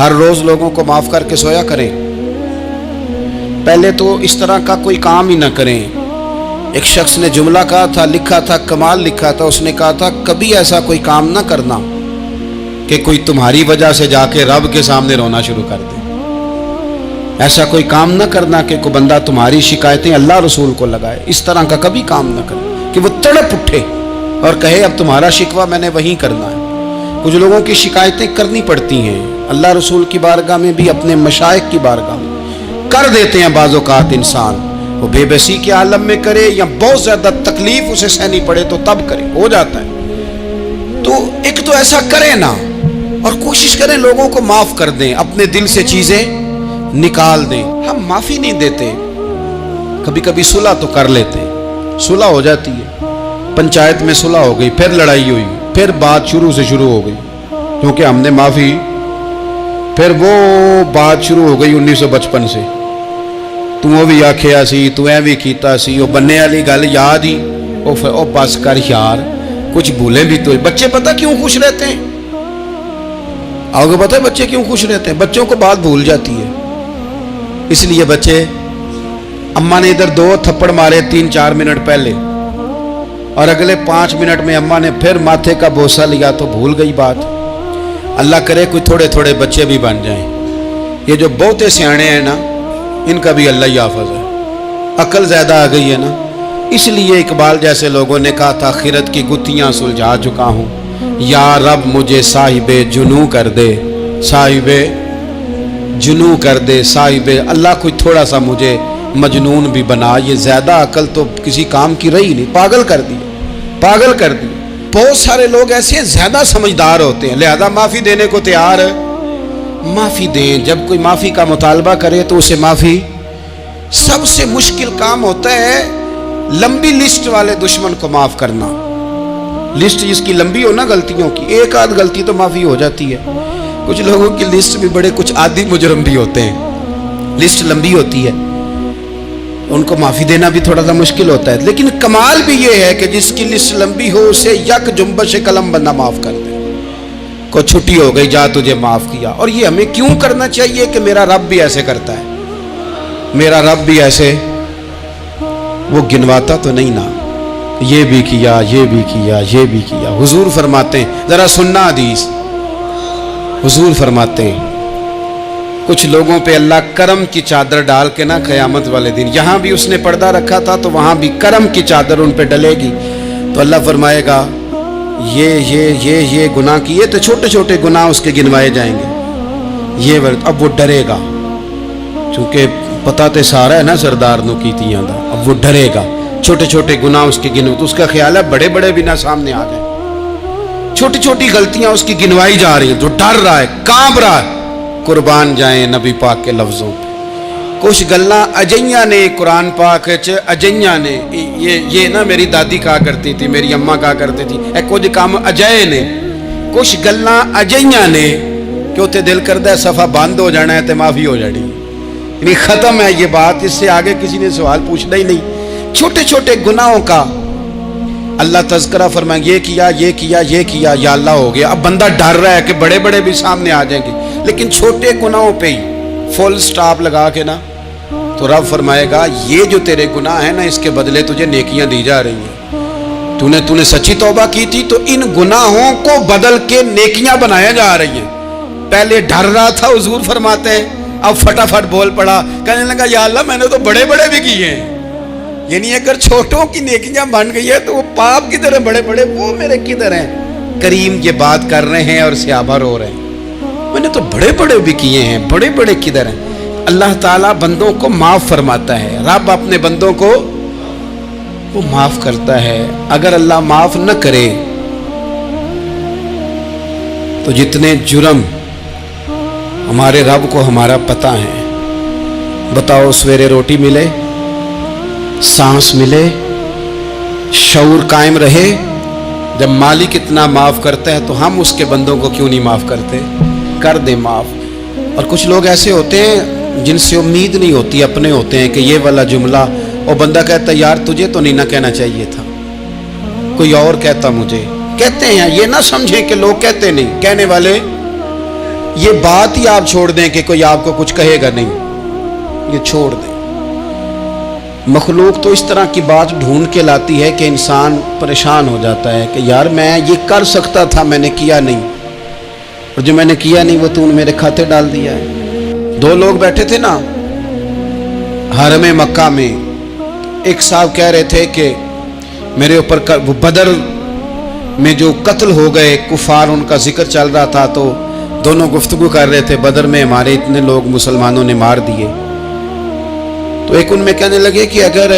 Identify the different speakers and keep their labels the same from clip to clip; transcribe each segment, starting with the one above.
Speaker 1: ہر روز لوگوں کو معاف کر کے سویا کریں. پہلے تو اس طرح کا کوئی کام ہی نہ کریں. ایک شخص نے جملہ کہا تھا، لکھا تھا، کمال لکھا تھا. اس نے کہا تھا کبھی ایسا کوئی کام نہ کرنا کہ کوئی تمہاری وجہ سے جا کے رب کے سامنے رونا شروع کر دے. ایسا کوئی کام نہ کرنا کہ کوئی بندہ تمہاری شکایتیں اللہ رسول کو لگائے. اس طرح کا کبھی کام نہ کرے کہ وہ تڑپ اٹھے اور کہے اب تمہارا شکوہ میں نے وہیں کرنا ہے. کچھ لوگوں کی شکایتیں کرنی پڑتی ہیں اللہ رسول کی بارگاہ میں بھی، اپنے مشائخ کی بارگاہ میں کر دیتے ہیں. بعض اوقات انسان وہ بے بسی کے عالم میں کرے یا بہت زیادہ تکلیف اسے سہنی پڑے تو تب کرے، ہو جاتا ہے. تو ایک تو ایسا کریں نا، اور کوشش کریں لوگوں کو معاف کر دیں، اپنے دل سے چیزیں نکال دیں. ہم معافی نہیں دیتے، کبھی کبھی صلح تو کر لیتے، صلح ہو جاتی ہے. پنچایت میں صلح ہو گئی، پھر لڑائی ہوئی، پھر بات شروع سے شروع ہو گئی کیونکہ ہم نے معافی، پھر وہ بات شروع ہو گئی 1955 سے. تو وہ بھی آکھیا سی، تو اے بھی کیتا سی، وہ بننے والی گل یاد ہی، او بس کر یار، کچھ بھولے بھی تو. بچے پتہ کیوں خوش رہتے ہیں؟ آپ کو پتہ ہے بچے کیوں خوش رہتے ہیں؟ بچوں کو بات بھول جاتی ہے. اس لیے بچے، اماں نے ادھر 2 تھپڑ مارے 3-4 منٹ پہلے، اور اگلے 5 منٹ میں اماں نے پھر ماتھے کا بوسہ لیا تو بھول گئی بات. اللہ کرے کوئی تھوڑے تھوڑے بچے بھی بن جائیں. یہ جو بہتے سیانے ہیں نا، ان کا بھی اللہ ہی حافظ ہے. عقل زیادہ آ گئی ہے نا. اس لیے اقبال جیسے لوگوں نے کہا تھا خرد کی گتھیاں سلجھا چکا ہوں، یا رب مجھے صاحب جنوں کر دے، صاحب جنوں کر دے، صاحب اللہ کوئی تھوڑا سا مجھے مجنون بھی بنا. یہ زیادہ عقل تو کسی کام کی رہی نہیں، پاگل کر دی، پاگل کر دی. بہت سارے لوگ ایسے ہیں زیادہ سمجھدار ہوتے ہیں، لہذا معافی دینے کو تیار ہے. معافی دیں. جب کوئی معافی کا مطالبہ کرے تو اسے معافی. سب سے مشکل کام ہوتا ہے لمبی لسٹ والے دشمن کو معاف کرنا. لسٹ جس کی لمبی ہو نا غلطیوں کی، ایک آدھ غلطی تو معافی ہو جاتی ہے. کچھ لوگوں کی لسٹ بھی بڑے کچھ عادی مجرم بھی ہوتے ہیں، لسٹ لمبی ہوتی ہے، ان کو معافی دینا بھی تھوڑا سا مشکل ہوتا ہے. لیکن کمال بھی یہ ہے کہ جس کی لسٹ لمبی ہو اسے یک جنبش قلم بندہ معاف کر دے. کو چھٹی ہو گئی، جا تجھے معاف کیا. اور یہ ہمیں کیوں کرنا چاہیے کہ میرا رب بھی ایسے کرتا ہے، میرا رب بھی ایسے، وہ گنواتا تو نہیں نا، یہ بھی کیا، یہ بھی کیا، یہ بھی کیا. حضور فرماتے ہیں، ذرا سننا حدیث، حضور فرماتے ہیں کچھ لوگوں پہ اللہ کرم کی چادر ڈال کے نا قیامت والے دن، یہاں بھی اس نے پردہ رکھا تھا تو وہاں بھی کرم کی چادر ان پہ ڈلے گی. تو اللہ فرمائے گا یہ گناہ کیے تو چھوٹے چھوٹے گناہ اس کے گنوائے جائیں گے. یہ اب وہ ڈرے گا، چونکہ پتہ تے سارا ہے نا سردار نو کیتیاں دا. اب وہ ڈرے گا، چھوٹے چھوٹے گناہ اس کے گنو، تو اس کا خیال ہے بڑے بڑے بھی نہ سامنے آ جائیں. چھوٹی چھوٹی غلطیاں اس کی گنوائی جا رہی ہیں، جو ڈر رہا ہے، کانپ رہا ہے. قربان جائیں نبی پاک کے لفظوں پہ. کچھ گلاں اجیاں نے قرآن پاک اجیاں نے، یہ نا میری دادی کہا کرتی تھی، میری اماں کہا کرتی تھی، اے کچھ کام اجائے نے. کچھ گلاں اجیاں نے کہ اتنے دل کرتا ہے صفحہ بند ہو جانا ہے تو معافی ہو جانی، یعنی ختم ہے یہ بات، اس سے آگے کسی نے سوال پوچھنا ہی نہیں. چھوٹے چھوٹے گناہوں کا اللہ تذکرہ فرمائیں، یہ کیا، یہ کیا، یہ کیا، یا اللہ ہو گیا. اب بندہ ڈر رہا ہے کہ بڑے بڑے بھی سامنے آ جائیں گے، لیکن چھوٹے گناہوں پہ ہی فل سٹاپ لگا کے نا، تو رب فرمائے گا یہ جو تیرے گناہ ہیں نا، اس کے بدلے تجھے نیکیاں دی جا رہی ہیں. تو نے سچی توبہ کی تھی تو ان گناہوں کو بدل کے نیکیاں بنایا جا رہی ہیں. پہلے ڈر رہا تھا، حضور فرماتے ہیں، اب فٹافٹ بول پڑا، کہنے لگا یا اللہ میں نے تو بڑے بڑے بھی کیے ہیں. یعنی اگر چھوٹوں کی نیکیاں بن گئی ہے تو وہ پاپ کدھر ہیں، بڑے بڑے وہ میرے کدھر ہیں. کریم یہ بات کر رہے ہیں اور صحابہ رو رہے ہیں، میں نے تو بڑے بڑے بھی کیے ہیں، بڑے بڑے کدھر ہیں. اللہ تعالیٰ بندوں کو معاف فرماتا ہے. رب اپنے بندوں کو وہ معاف کرتا ہے. اگر اللہ معاف نہ کرے تو جتنے جرم ہمارے رب کو ہمارا پتہ ہے. بتاؤ سویرے روٹی ملے، سانس ملے، شعور قائم رہے، جب مالک اتنا معاف کرتا ہے تو ہم اس کے بندوں کو کیوں نہیں معاف کرتے؟ کر دے معاف. اور کچھ لوگ ایسے ہوتے ہیں جن سے امید نہیں ہوتی، اپنے ہوتے ہیں کہ یہ والا جملہ، اور بندہ کہتا ہے یار تجھے تو نہیں نہ کہنا چاہیے تھا، کوئی اور کہتا مجھے. کہتے ہیں، یہ نہ سمجھیں کہ لوگ کہتے نہیں، کہنے والے یہ بات ہی آپ چھوڑ دیں کہ کوئی آپ کو کچھ کہے گا نہیں، یہ چھوڑ دیں۔ مخلوق تو اس طرح کی بات ڈھونڈ کے لاتی ہے کہ انسان پریشان ہو جاتا ہے کہ یار میں یہ کر سکتا تھا، میں نے کیا نہیں، اور جو میں نے کیا نہیں وہ تو نے میرے کھاتے ڈال دیا ہے۔ دو لوگ بیٹھے تھے نا حرم مکہ میں، ایک صاحب کہہ رہے تھے کہ میرے اوپر وہ بدر میں جو قتل ہو گئے کفار، ان کا ذکر چل رہا تھا، تو دونوں گفتگو کر رہے تھے بدر میں ہمارے اتنے لوگ مسلمانوں نے مار دیے۔ تو ایک ان میں کہنے لگے کہ اگر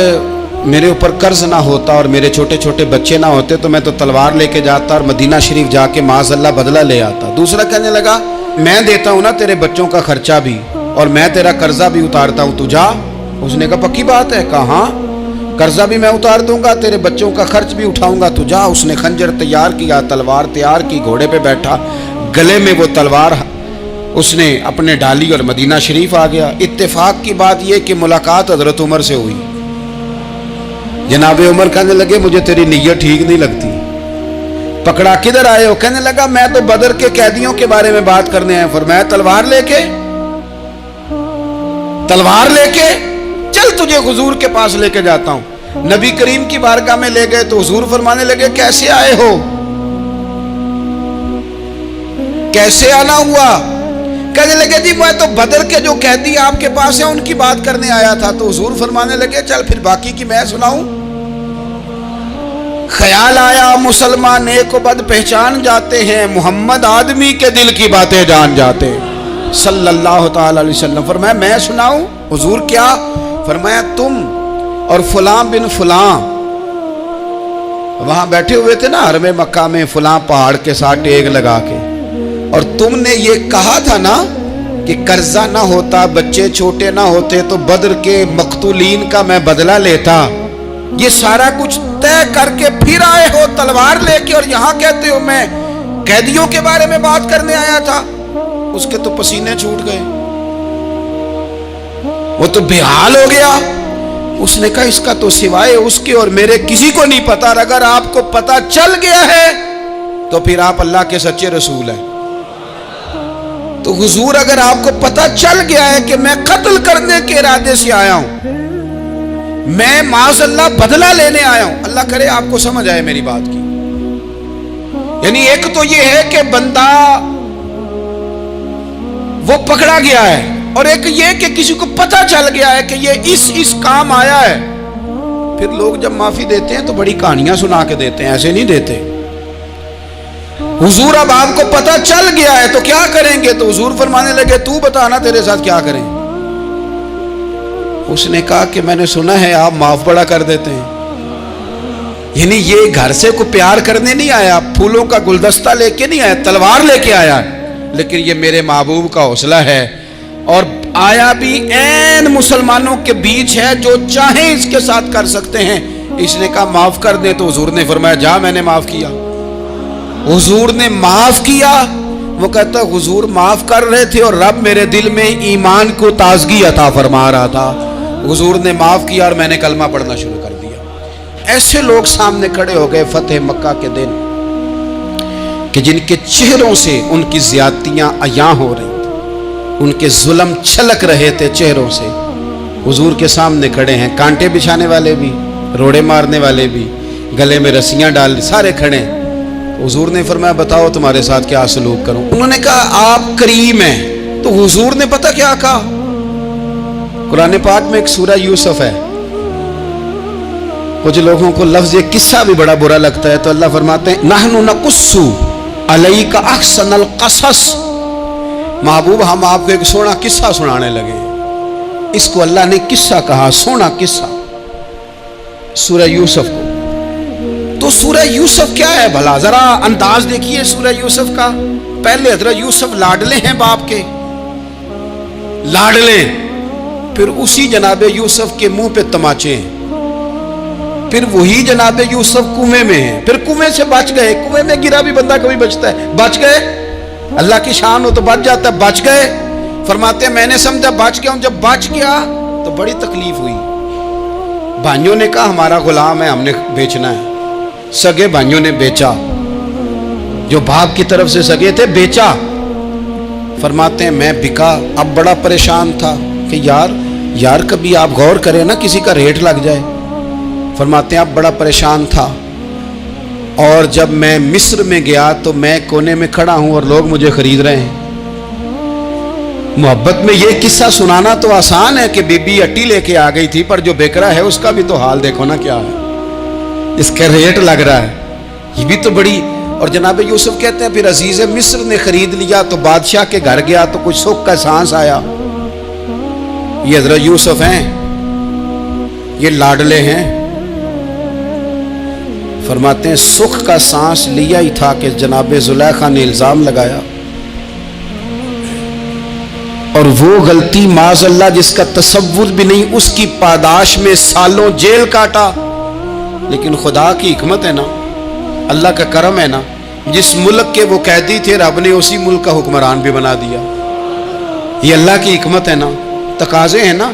Speaker 1: میرے اوپر قرض نہ ہوتا اور میرے چھوٹے چھوٹے بچے نہ ہوتے تو میں تو تلوار لے کے جاتا اور مدینہ شریف جا کے معاذ اللہ بدلہ لے آتا۔ دوسرا کہنے لگا میں دیتا ہوں نا تیرے بچوں کا خرچہ بھی، اور میں تیرا قرضہ بھی اتارتا ہوں، تو جا۔ اس نے کہا پکی بات ہے؟ کہا ہاں، قرضہ بھی میں اتار دوں گا، تیرے بچوں کا خرچ بھی اٹھاؤں گا، تو جا۔ اس نے خنجر تیار کیا، تلوار تیار کی، گھوڑے پہ بیٹھا، گلے میں وہ تلوار اس نے اپنے ڈالی اور مدینہ شریف آ گیا۔ اتفاق کی بات یہ کہ ملاقات حضرت عمر سے ہوئی۔ جناب عمر کہنے لگے مجھے تیری نیت ٹھیک نہیں لگتی، پکڑا کدھر آئے ہو؟ کہنے لگا میں تو بدر کے قیدیوں کے بارے میں بات کرنے آیا۔ فرمایا تلوار لے کے چل تجھے حضور کے پاس لے کے جاتا ہوں۔ نبی کریم کی بارگاہ میں لے گئے تو حضور فرمانے لگے کیسے آئے ہو، کیسے آنا ہوا؟ کہنے لگے جی میں تو بدر کے جو قیدی آپ کے پاس ہیں ان کی بات کرنے آیا تھا۔ تو حضور فرمانے لگے چل پھر باقی کی میں سناؤں۔ خیال آیا مسلمان نیک و بد پہچان جاتے ہیں، محمد آدمی کے دل کی باتیں جان جاتے ہیں صلی اللہ تعالی علیہ وسلم۔ فرمایا میں سناؤں؟ حضور کیا؟ فرمایا تم اور فلاں بن فلاں وہاں بیٹھے ہوئے تھے نا حرم مکہ میں فلاں پہاڑ کے ساتھ ٹیک لگا کے، اور تم نے یہ کہا تھا نا کہ قرضہ نہ ہوتا، بچے چھوٹے نہ ہوتے تو بدر کے مقتولین کا میں بدلہ لیتا۔ یہ سارا کچھ طے کر کے پھر آئے ہو تلوار لے کے، اور یہاں کہتے ہو میں قیدیوں کے بارے میں بات کرنے آیا تھا۔ اس کے تو پسینے چھوٹ گئے، وہ تو بے حال ہو گیا۔ اس نے کہا اس کا تو سوائے اس کے اور میرے کسی کو نہیں پتا، اور اگر آپ کو پتا چل گیا ہے تو پھر آپ اللہ کے سچے رسول ہیں۔ تو حضور اگر آپ کو پتا چل گیا ہے کہ میں قتل کرنے کے ارادے سے آیا ہوں، میں معاذ اللہ بدلہ لینے آیا ہوں، اللہ کرے آپ کو سمجھ آئے میری بات کی۔ یعنی ایک تو یہ ہے کہ بندہ وہ پکڑا گیا ہے، اور ایک یہ کہ کسی کو پتا چل گیا ہے کہ یہ اس کام آیا ہے۔ پھر لوگ جب معافی دیتے ہیں تو بڑی کہانیاں سنا کے دیتے ہیں، ایسے نہیں دیتے۔ حضور اب آپ کو پتا چل گیا ہے تو کیا کریں گے؟ تو حضور فرمانے لگے تو بتانا تیرے ساتھ کیا کریں۔ اس نے کہا کہ میں نے سنا ہے آپ معاف بڑا کر دیتے ہیں۔ یعنی یہ گھر سے کوئی پیار کرنے نہیں آیا، پھولوں کا گلدستہ لے کے نہیں آیا، تلوار لے کے آیا، لیکن یہ میرے محبوب کا حوصلہ ہے، اور آیا بھی عین مسلمانوں کے بیچ ہے، جو چاہیں اس کے ساتھ کر سکتے ہیں۔ اس نے کہا معاف کر دیں، تو حضور نے فرمایا جا میں نے معاف کیا۔ حضور نے معاف کیا۔ وہ کہتا حضور معاف کر رہے تھے اور رب میرے دل میں ایمان کو تازگی عطا فرما رہا تھا۔ حضور نے معاف کیا اور میں نے کلمہ پڑھنا شروع کر دیا۔ ایسے لوگ سامنے کھڑے ہو گئے فتح مکہ کے دن کہ جن کے چہروں سے ان کی زیادتیاں عیاں ہو رہی تھیں، ان کے ظلم چھلک رہے تھے چہروں سے۔ حضور کے سامنے کھڑے ہیں، کانٹے بچھانے والے بھی، روڑے مارنے والے بھی، گلے میں رسیاں ڈال سارے کھڑے ہیں۔ حضور نے فرمایا بتاؤ تمہارے ساتھ کیا سلوک کروں؟ انہوں نے کہا آپ کریم ہیں۔ تو حضور نے پتہ کیا کہا؟ قرآن پاک میں ایک سورہ یوسف ہے، کچھ لوگوں کو لفظ یہ قصہ بھی بڑا برا لگتا ہے، تو اللہ فرماتے ہیں نحن نقص علیک احسن القصص، محبوب ہم آپ کو ایک سونا قصہ سنانے لگے۔ اس کو اللہ نے قصہ کہا، سونا قصہ، سورہ یوسف کو۔ تو سورہ یوسف کیا ہے بھلا؟ ذرا انداز دیکھیے سورہ یوسف کا۔ پہلے حضرت یوسف لاڈلے ہیں باپ کے، لاڈلے، پھر اسی جناب یوسف کے منہ پہ تماچے ہیں، پھر وہی جناب یوسف کنویں میں ہیں، پھر کنویں سے بچ گئے۔ کنویں میں گرا بھی بندہ کبھی بچتا ہے، بچ گئے، اللہ کی شان ہو تو بچ جاتا ہے، بچ گئے۔ فرماتے ہیں میں نے سمجھا بچ گیا ہوں، جب بچ گیا تو بڑی تکلیف ہوئی۔ بھائیوں نے کہا ہمارا غلام ہے، ہم نے بیچنا ہے۔ سگے بھائیوں نے بیچا، جو باپ کی طرف سے سگے تھے بیچا، فرماتے ہیں میں بکا، اب بڑا پریشان تھا کہ یار کبھی آپ غور کریں نا کسی کا ریٹ لگ جائے. فرماتے ہیں اب بڑا پریشان تھا، اور جب میں مصر میں گیا تو میں کونے میں کھڑا ہوں اور لوگ مجھے خرید رہے ہیں. محبت میں یہ قصہ سنانا تو آسان ہے کہ بی بی اٹی لے کے آ گئی تھی، پر جو بیکرا ہے اس کا بھی تو حال دیکھو نا کیا ہے، اس کا ریٹ لگ رہا ہے. یہ بھی تو بڑی. اور جناب یوسف کہتے ہیں پھر عزیز مصر نے خرید لیا تو بادشاہ کے گھر گیا تو کچھ سکھ کا سانس آیا. یہ حضرت یوسف ہیں، یہ لاڈلے ہیں. فرماتے ہیں سکھ کا سانس لیا ہی تھا کہ جناب زلیخا نے الزام لگایا، اور وہ غلطی معاذ اللہ جس کا تصور بھی نہیں، اس کی پاداش میں سالوں جیل کاٹا. لیکن خدا کی حکمت ہے نا، اللہ کا کرم ہے نا، جس ملک کے وہ قیدی تھے رب نے اسی ملک کا حکمران بھی بنا دیا. یہ اللہ کی حکمت ہے نا، تقاضے ہیں نا.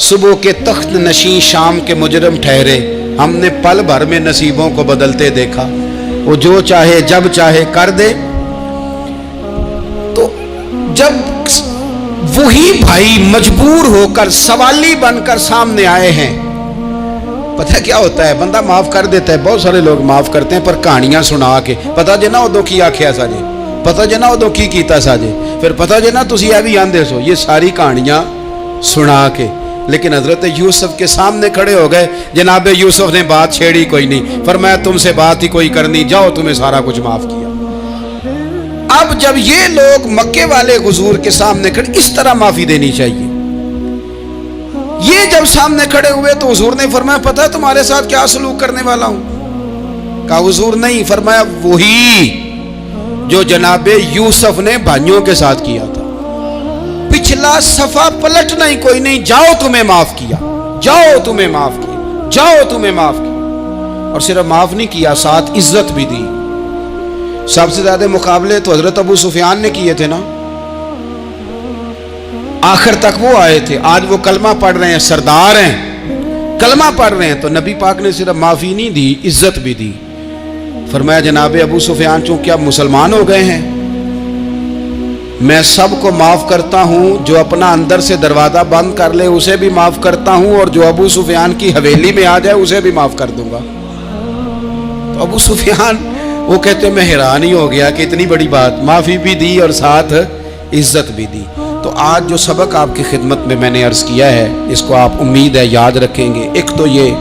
Speaker 1: صبح کے تخت نشین شام کے مجرم ٹھہرے، ہم نے پل بھر میں نصیبوں کو بدلتے دیکھا. وہ جو چاہے جب چاہے کر دے. تو جب وہی بھائی مجبور ہو کر سوالی بن کر سامنے آئے ہیں، پتہ کیا ہوتا ہے، بندہ معاف کر دیتا ہے. بہت سارے لوگ معاف کرتے ہیں پر کہانیاں سنا کے، پتہ جنا ادو کی آکھیا ساجے، پتہ جنا ادو کی کیتا ساجے، پھر پتہ جنا تسی اے بھی آندے سو. یہ ساری کہانیاں سنا کے. لیکن حضرت یوسف کے سامنے کھڑے ہو گئے. جناب یوسف نے بات چھیڑی کوئی نہیں، فرمایا تم سے بات ہی کوئی کرنی، جاؤ تمہیں سارا کچھ معاف کیا. اب جب یہ لوگ مکے والے حضور کے سامنے کھڑے، اس طرح معافی دینی چاہیے. یہ جب سامنے کھڑے ہوئے تو حضور نے فرمایا پتہ ہے تمہارے ساتھ کیا سلوک کرنے والا ہوں؟ کہا حضور نہیں. فرمایا وہی جو جناب یوسف نے بھائیوں کے ساتھ کیا تھا. پچھلا صفحہ پلٹنا ہی کوئی نہیں، جاؤ تمہیں معاف کیا، جاؤ تمہیں معاف کیا، جاؤ تمہیں معاف کیا. اور صرف معاف نہیں کیا، ساتھ عزت بھی دی. سب سے زیادہ مقابلے تو حضرت ابو سفیان نے کیے تھے نا، آخر تک وہ آئے تھے. آج وہ کلمہ پڑھ رہے ہیں، سردار ہیں، کلمہ پڑھ رہے ہیں. تو نبی پاک نے صرف معافی نہیں دی، عزت بھی دی. فرمایا جناب ابو سفیان چونکہ اب مسلمان ہو گئے ہیں، میں سب کو معاف کرتا ہوں. جو اپنا اندر سے دروازہ بند کر لے اسے بھی معاف کرتا ہوں، اور جو ابو سفیان کی حویلی میں آ جائے اسے بھی معاف کر دوں گا. تو ابو سفیان وہ کہتے ہیں میں حیران ہی ہو گیا کہ اتنی بڑی بات، معافی بھی دی اور ساتھ عزت بھی دی. تو آج جو سبق آپ کی خدمت میں میں نے عرض کیا ہے، اس کو آپ امید ہے یاد رکھیں گے. ایک تو یہ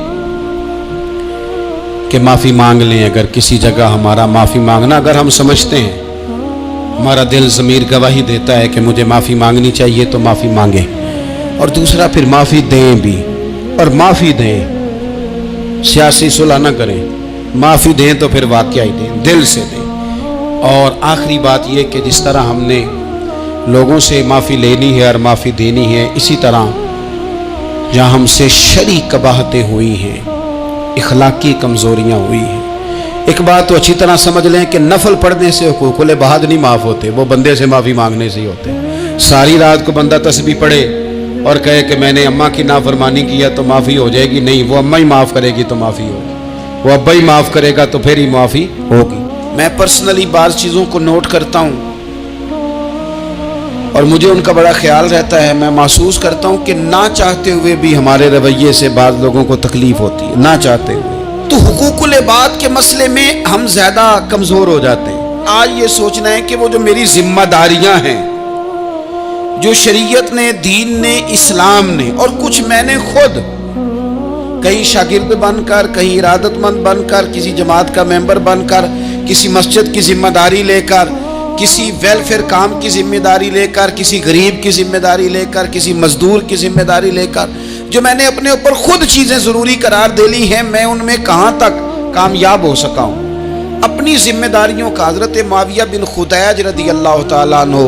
Speaker 1: کہ معافی مانگ لیں. اگر کسی جگہ ہمارا معافی مانگنا، اگر ہم سمجھتے ہیں، ہمارا دل ضمیر گواہی دیتا ہے کہ مجھے معافی مانگنی چاہیے، تو معافی مانگیں. اور دوسرا پھر معافی دیں بھی، اور معافی دیں، سیاسی صلح نہ کریں. معافی دیں تو پھر واقعہ ہی دیں، دل سے دیں. اور آخری بات یہ کہ جس طرح ہم نے لوگوں سے معافی لینی ہے اور معافی دینی ہے، اسی طرح جہاں ہم سے شرعی قباحتیں ہوئی ہیں، اخلاقی کمزوریاں ہوئی ہیں، ایک بات تو اچھی طرح سمجھ لیں کہ نفل پڑھنے سے حقوق العباد نہیں معاف ہوتے، وہ بندے سے معافی مانگنے سے ہی ہوتے. ساری رات کو بندہ تسبیح پڑھے اور کہے کہ میں نے اماں کی نافرمانی کیا تو معافی ہو جائے گی، نہیں، وہ اماں ہی معاف کرے گی تو معافی ہوگی، وہ ابا ہی معاف کرے گا تو پھر ہی معافی ہوگی. میں پرسنلی بعض چیزوں کو نوٹ کرتا ہوں اور مجھے ان کا بڑا خیال رہتا ہے. میں محسوس کرتا ہوں کہ نہ چاہتے ہوئے بھی ہمارے رویے سے بعض لوگوں کو تکلیف ہوتی ہے، نہ چاہتے ہوئے. تو حقوق العباد کے مسئلے میں ہم زیادہ کمزور ہو جاتے ہیں. آج یہ سوچنا ہے کہ وہ جو میری ذمہ داریاں ہیں، جو شریعت نے، دین نے، اسلام نے، اور کچھ میں نے خود کہیں شاگرد بن کر، کہیں ارادت مند بن کر، کسی جماعت کا ممبر بن کر، کسی مسجد کی ذمہ داری لے کر، کسی ویلفیئر کام کی ذمہ داری لے کر، کسی غریب کی ذمہ داری لے کر، کسی مزدور کی ذمہ داری لے کر، جو میں نے اپنے اوپر خود چیزیں ضروری قرار دے لی ہیں، میں ان میں کہاں تک کامیاب ہو سکا ہوں. اپنی ذمہ داریوں کا حضرت معاویہ بن خدیج رضی اللہ تعالیٰ عنہ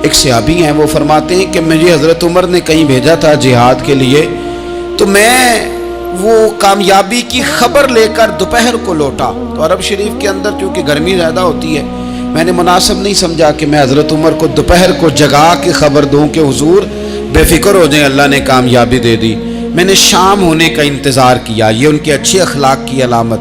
Speaker 1: ایک صحابی ہیں، وہ فرماتے ہیں کہ مجھے حضرت عمر نے کہیں بھیجا تھا جہاد کے لیے، تو میں وہ کامیابی کی خبر لے کر دوپہر کو لوٹا. تو عرب شریف کے اندر چونکہ گرمی زیادہ ہوتی ہے، میں نے مناسب نہیں سمجھا کہ میں حضرت عمر کو دوپہر کو جگا کے خبر دوں کہ حضور بے فکر ہو جائیں، اللہ نے کامیابی دے دی. میں نے شام ہونے کا انتظار کیا. یہ ان کے اچھے اخلاق کی علامت.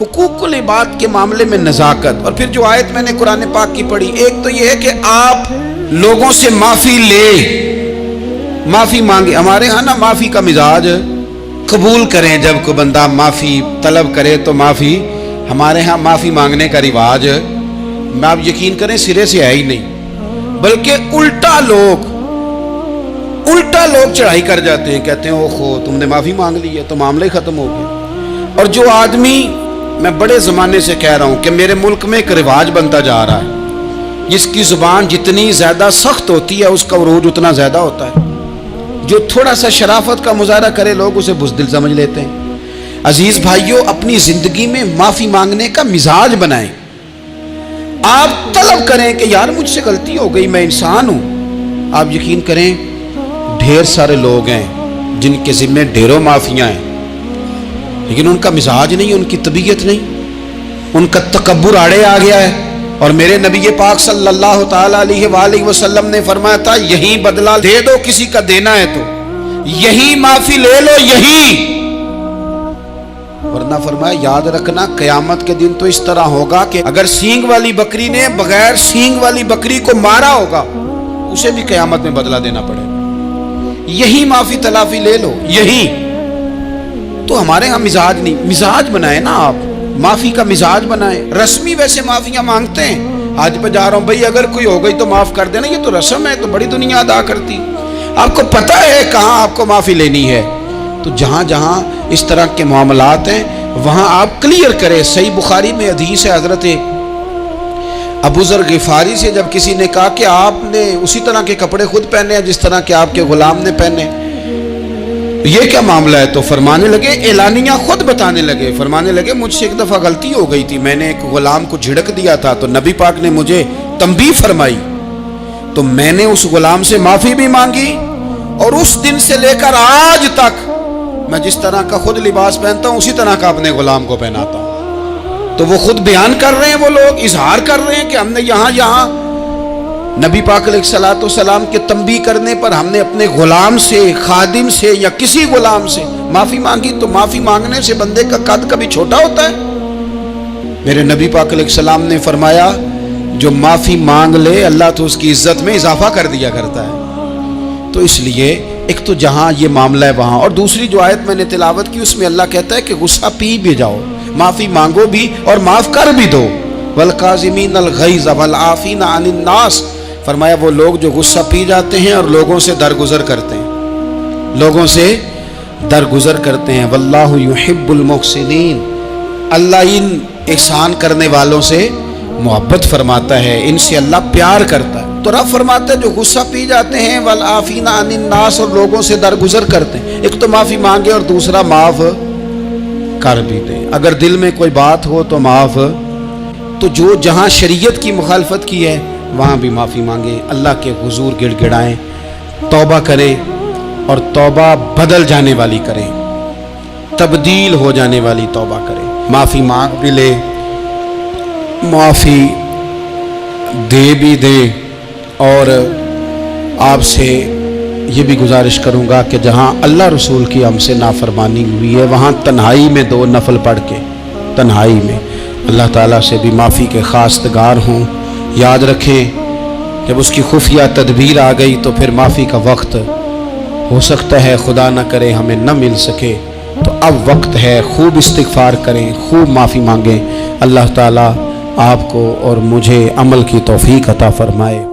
Speaker 1: حقوق العباد کے معاملے میں نزاکت. اور پھر جو آیت میں نے قرآن پاک کی پڑھی، ایک تو یہ ہے کہ آپ لوگوں سے معافی لے، معافی مانگے. ہمارے ہاں نا معافی کا مزاج، قبول کریں جب کوئی بندہ معافی طلب کرے تو معافی. ہمارے ہاں معافی مانگنے کا رواج میں آپ یقین کریں سرے سے ہے ہی نہیں، بلکہ الٹا لوگ چڑھائی کر جاتے ہیں، کہتے ہیں اوہو تم نے معافی مانگ لی ہے تو معاملہ ہی ختم ہو گیا. اور جو آدمی، میں بڑے زمانے سے کہہ رہا ہوں کہ میرے ملک میں ایک رواج بنتا جا رہا ہے، جس کی زبان جتنی زیادہ سخت ہوتی ہے اس کا عروج اتنا زیادہ ہوتا ہے. جو تھوڑا سا شرافت کا مظاہرہ کرے لوگ اسے بزدل سمجھ لیتے ہیں. عزیز بھائیوں، اپنی زندگی میں معافی مانگنے کا مزاج بنائیں. آپ طلب کریں کہ یار مجھ سے غلطی ہو گئی، میں انسان ہوں. آپ یقین کریں ڈھیر سارے لوگ ہیں جن کے ذمہ ڈھیروں معافیاں ہیں، لیکن ان کا مزاج نہیں، ان کی طبیعت نہیں، ان کا تکبر آڑے آ گیا ہے. اور میرے نبی پاک صلی اللہ تعالیٰ علیہ وآلہ وسلم نے فرمایا تھا یہی بدلہ دے دو کسی کا دینا ہے تو، یہی معافی لے لو یہی. ورنہ فرمایا یاد رکھنا قیامت کے دن تو اس طرح ہوگا کہ اگر سینگ والی بکری نے بغیر سینگ والی بکری کو مارا ہوگا اسے بھی قیامت میں بدلہ دینا پڑے گا. یہی معافی تلافی لے لو یہی. تو ہمارے ہاں مزاج نہیں، مزاج بنائیں نا آپ، معافی کا مزاج بنائیں. رسمی ویسے معافیاں مانگتے ہیں، آج پہ جا رہا ہوں بھائی اگر کوئی ہو گئی تو معاف کر دینا، یہ تو رسم ہے، تو بڑی دنیا ادا کرتی. آپ کو پتہ ہے کہاں آپ کو معافی لینی ہے. تو جہاں جہاں اس طرح کے معاملات ہیں وہاں آپ کلیئر کریں. صحیح بخاری میں حدیث ہے حضرت ابو ذر غفاری سے، جب کسی نے کہا کہ آپ نے اسی طرح کے کپڑے خود پہنے ہیں جس طرح کے آپ کے غلام نے پہنے، یہ کیا معاملہ ہے؟ تو فرمانے لگے، اعلانیہ خود بتانے لگے، فرمانے لگے مجھ سے ایک دفعہ غلطی ہو گئی تھی، میں نے ایک غلام کو جھڑک دیا تھا تو نبی پاک نے مجھے تنبیہ فرمائی، تو میں نے اس غلام سے معافی بھی مانگی، اور اس دن سے لے کر آج تک میں جس طرح کا خود لباس پہنتا ہوں اسی طرح کا اپنے غلام کو پہناتا ہوں. تو وہ خود بیان کر رہے ہیں، وہ لوگ اظہار کر رہے ہیں کہ ہم نے یہاں نبی پاک علیہ الصلوۃ والسلام کے تنبیہ کرنے پر ہم نے اپنے غلام سے، خادم سے یا کسی غلام سے معافی مانگی. تو معافی مانگنے سے بندے کا قد کبھی چھوٹا ہوتا ہے؟ میرے نبی پاک علیہ السلام نے فرمایا جو معافی مانگ لے اللہ تو اس کی عزت میں اضافہ کر دیا کرتا ہے. تو اس لیے ایک تو جہاں یہ معاملہ ہے وہاں، اور دوسری جو آیت میں نے تلاوت کی اس میں اللہ کہتا ہے کہ غصہ پی بھی جاؤ، معافی مانگو بھی اور معاف کر بھی دو. والکاظمین الغیظ والعافین عن الناس، فرمایا وہ لوگ جو غصہ پی جاتے ہیں اور لوگوں سے درگزر کرتے ہیں، واللہ یحب المحسنین، اللہ ان احسان کرنے والوں سے محبت فرماتا ہے، ان سے اللہ پیار کرتا ہے. تو رب فرماتا ہے جو غصہ پی جاتے ہیں والعافین عن الناس، اور لوگوں سے درگزر کرتے ہیں، ایک تو معافی مانگے اور دوسرا معاف کر بھی دے. اگر دل میں کوئی بات ہو تو معاف. تو جو جہاں شریعت کی مخالفت کی ہے وہاں بھی معافی مانگیں، اللہ کے حضور گڑ گڑائیں، توبہ کریں، اور توبہ بدل جانے والی کریں، تبدیل ہو جانے والی توبہ کریں. معافی مانگ بھی لے، معافی دے بھی دے. اور آپ سے یہ بھی گزارش کروں گا کہ جہاں اللہ رسول کی ہم سے نافرمانی ہوئی ہے وہاں تنہائی میں 2 نفل پڑھ کے تنہائی میں اللہ تعالیٰ سے بھی معافی کے خواستگار ہوں. یاد رکھیں جب اس کی خفیہ تدبیر آ گئی تو پھر معافی کا وقت ہو سکتا ہے خدا نہ کرے ہمیں نہ مل سکے. تو اب وقت ہے، خوب استغفار کریں، خوب معافی مانگیں. اللہ تعالیٰ آپ کو اور مجھے عمل کی توفیق عطا فرمائے.